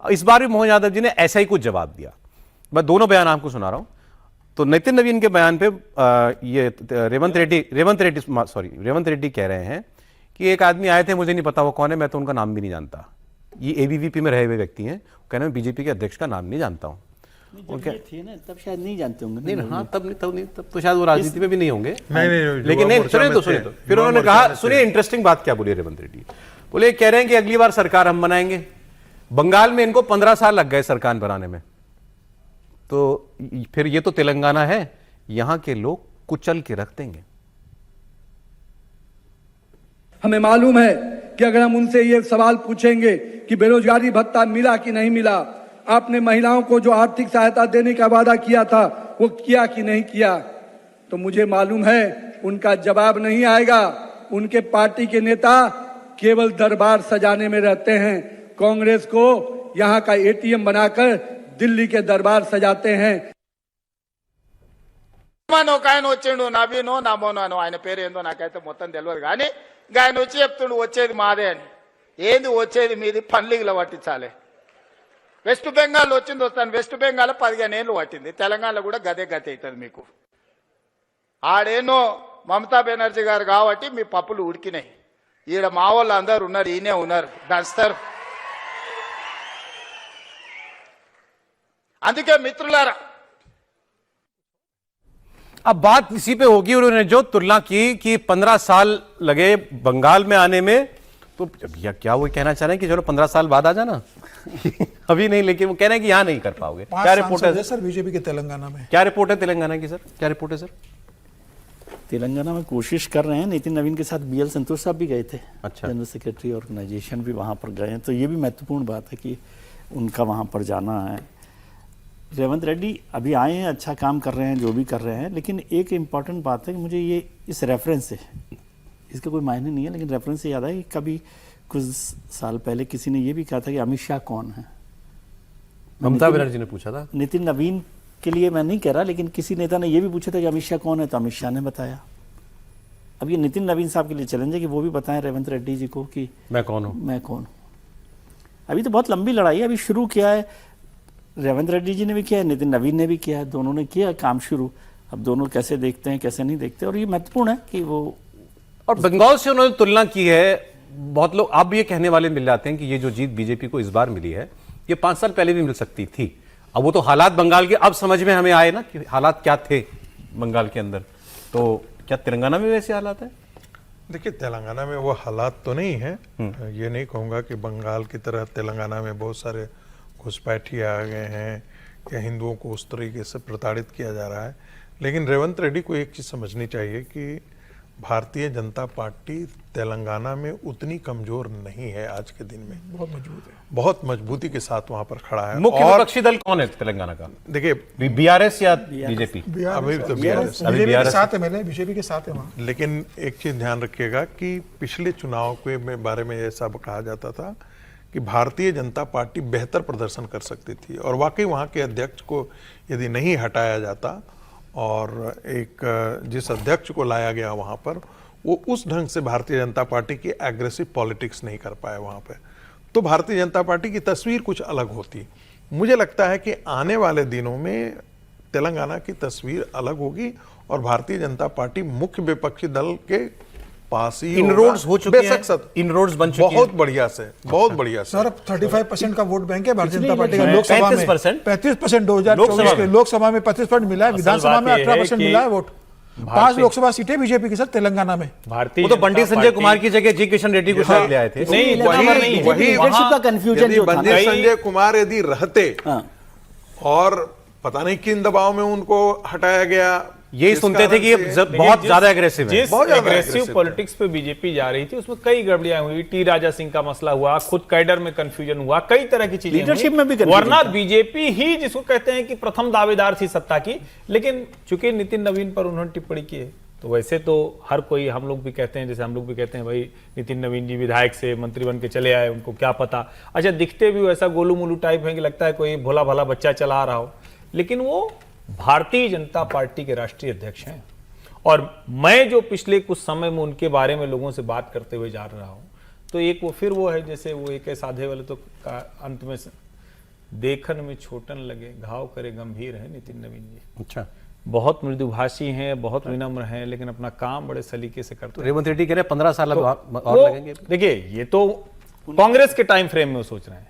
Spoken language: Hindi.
इस बार भी मोहन यादव जी ने ऐसा ही कुछ जवाब दिया। मैं दोनों बयान आपको सुना रहा हूं। तो नितिन नवीन के बयान पे ये रेवंत रेड्डी कह रहे हैं कि एक आदमी आए थे, मुझे नहीं पता वो कौन है, मैं तो उनका नाम भी नहीं जानता। ये एबीवीपी में रहे हुए व्यक्ति हैं, कह रहे हैं बीजेपी के अध्यक्ष का नाम नहीं जानता हूं। उनके थे ना तब शायद नहीं जानते होंगे। नहीं, हाँ, तब तो शायद वो राजनीति में भी नहीं होंगे। नहीं, लेकिन नहीं, सुनिए तो फिर उन्होंने कहा, सुनिए इंटरेस्टिंग बात क्या बोली रेवंत रेड्डी। बोले कह रहे हैं कि अगली बार सरकार हम बनाएंगे। बंगाल में इनको 15 साल लग गए सरकार बनाने में, तो फिर ये तो तेलंगाना है, यहां के लोग कुचल के रख देंगे। हमें मालूम है कि अगर हम उनसे ये सवाल पूछेंगे कि बेरोजगारी भत्ता मिला कि नहीं मिला, आपने महिलाओं को जो आर्थिक सहायता देने का वादा किया था वो किया कि नहीं किया, तो मुझे मालूम है उनका जवाब नहीं आएगा। उनके पार्टी के नेता केवल दरबार सजाने में रहते हैं। कांग्रेस को यहां का एटीएम बनाकर दिल्ली के दरबार सजाते हैं। ఆయన వచ్చిండు నవీనో నమోనానో ఆయన పేరు ఏందో నాకైతే మొత్తం తెలియదు, కానీ ఆయన వచ్చి చెప్తుండు వచ్చేది మాదే అని. ఏంది వచ్చేది మీది? పన్లీగులో పట్టించాలి. వెస్ట్ బెంగాల్ వచ్చింది వస్తాను, వెస్ట్ బెంగాల్ 15 ఏళ్ళు పట్టింది, తెలంగాణలో కూడా గదే గతి అవుతుంది మీకు. ఆడేనో మమతా బెనర్జీ గారు కాబట్టి మీ పప్పులు ఉడికినాయి. ఈడ మా వాళ్ళు అందరు ఉన్నారు, ఈయనే ఉన్నారు, దంచుతారు. అందుకే మిత్రులారా, अब बात इसी पे होगी। उन्होंने जो तुलना की कि 15 साल लगे बंगाल में आने में, तो या क्या वो कहना चाह रहे हैं कि चलो 15 साल बाद आ जाना अभी नहीं, लेकिन वो कह रहे हैं कि यहां नहीं कर पाओगे। क्या रिपोर्ट है सर बीजेपी के तेलंगाना में? क्या रिपोर्ट है तेलंगाना की सर? क्या रिपोर्ट है सर? तेलंगाना में कोशिश कर रहे हैं। नितिन नवीन के साथ बीएल संतोष साहब भी गए थे। अच्छा। जनरल सेक्रेटरी ऑर्गेनाइजेशन भी वहाँ पर गए हैं, तो ये भी महत्वपूर्ण बात है कि उनका वहाँ पर जाना है। रेवंत रेड्डी अभी आए हैं, अच्छा काम कर रहे हैं, जो भी कर रहे हैं, लेकिन एक इम्पॉर्टेंट बात है कि मुझे ये इस रेफरेंस से, इसका कोई मायने नहीं है, लेकिन रेफरेंस से याद है कि कभी कुछ साल पहले किसी ने ये भी कहा था कि अमित शाह कौन है। ममता बनर्जी ने पूछा था। नितिन नवीन के लिए मैं नहीं कह रहा, लेकिन किसी नेता ने ये भी पूछा था कि अमित शाह कौन है, तो अमित शाह ने बताया। अब ये नितिन नवीन साहब के लिए चैलेंज है कि वो भी बताएं रेवंत रेड्डी जी को कि मैं कौन हूँ, मैं कौन हूँ। अभी तो बहुत लंबी लड़ाई है, अभी शुरू किया है, रेवंत रेड्डी जी ने भी किया है, नितिन नवीन ने भी किया है, दोनों ने किया काम शुरू। अब दोनों कैसे देखते हैं कैसे नहीं देखते, और ये महत्वपूर्ण है कि वो। और बंगाल से उन्होंने तुलना की है। बहुत लोग अब ये कहने वाले मिल जाते हैं कि ये जो जीत बीजेपी को इस बार मिली है, ये 5 साल पहले भी मिल सकती थी। अब वो तो हालात बंगाल के अब समझ में हमें आए ना कि हालात क्या थे बंगाल के अंदर। तो क्या तेलंगाना में वैसे हालात है? देखिए, तेलंगाना में वो हालात तो नहीं है। ये नहीं कहूँगा कि बंगाल की तरह तेलंगाना में बहुत सारे घुसपैठी आ गए हैं या हिंदुओं को उस तरीके से प्रताड़ित किया जा रहा है। लेकिन रेवंत रेड्डी को एक चीज़ समझनी चाहिए कि भारतीय जनता पार्टी तेलंगाना में उतनी कमजोर नहीं है आज के दिन में, बहुत मजबूत है, बहुत मजबूती के साथ वहां पर खड़ा है। मुख्य विपक्षी दल कौन है तेलंगाना का? देखिए, बीआरएस या बीजेपी? अभी तो बीआरएस के साथ है, मैंने बीजेपी के साथ है वहां। लेकिन एक चीज ध्यान रखिएगा कि पिछले चुनाव के बारे में ऐसा कहा जाता था कि भारतीय जनता पार्टी बेहतर प्रदर्शन कर सकती थी, और वाकई वहाँ के अध्यक्ष को यदि नहीं हटाया जाता और एक जिस अध्यक्ष को लाया गया वहाँ पर, वो उस ढंग से भारतीय जनता पार्टी की एग्रेसिव पॉलिटिक्स नहीं कर पाए वहाँ पे, तो भारतीय जनता पार्टी की तस्वीर कुछ अलग होती। मुझे लगता है कि आने वाले दिनों में तेलंगाना की तस्वीर अलग होगी और भारतीय जनता पार्टी मुख्य विपक्षी दल के पास ही इनरोड्स हो चुके हैं, इनरोड्स बन चुके हैं बहुत बढ़िया से, बहुत बढ़िया से। सर 35% का वोट बैंक है भारतीय जनता पार्टी का लोकसभा में। 35% 2024 के लोकसभा में 35% मिला है, विधानसभा में 18% मिला है वोट। 5 लोकसभा सीटें बीजेपी की सर तेलंगाना में। वो तो बंडी संजय कुमार की जगह जी किशन रेड्डी को शायद ले आए थे। बंडी संजय कुमार यदि रहते और पता नहीं किन दबाव में उनको हटाया गया, यही सुनते थे कि बहुत ज्यादा एग्रेसिव है। जिस एग्रेसिव पॉलिटिक्स पे बीजेपी जा रही थी उसमें कई गड़बड़ियां हुई। टी राजा सिंह का मसला हुआ, खुद कैडर में कंफ्यूजन हुआ, कई तरह की चीजें लीडरशिप में भी। वरना बीजेपी ही जिसको कहते हैं कि प्रथम दावेदार थी सत्ता की, लेकिन चूंकि नितिन नवीन पर उन्होंने टिप्पणी की है, तो वैसे तो हर कोई, हम लोग भी कहते हैं, जैसे हम लोग भी कहते हैं भाई नितिन नवीन जी विधायक से मंत्री बन के चले आए, उनको क्या पता। अच्छा, दिखते भी वैसा गोलू मोलू टाइप है कि लगता है कोई भोला भाला बच्चा चला रहा हो, लेकिन वो भारतीय जनता पार्टी के राष्ट्रीय अध्यक्ष हैं। और मैं जो पिछले कुछ समय में उनके बारे में लोगों से बात करते हुए जा रहा हूं, तो एक वो फिर वो है जैसे वो एक साधे वाले तो अंत में देखन में छोटन लगे घाव करे गंभीर है नितिन नवीन जी। अच्छा, बहुत मृदुभाषी हैं, बहुत विनम्र हैं, लेकिन अपना काम बड़े सलीके से करते तो हैं। रेवंत रेड्डी कह रहे हैं 15 साल और वो- लगेंगे। देखिए ये तो कांग्रेस के टाइम फ्रेम में वो सोच रहे हैं,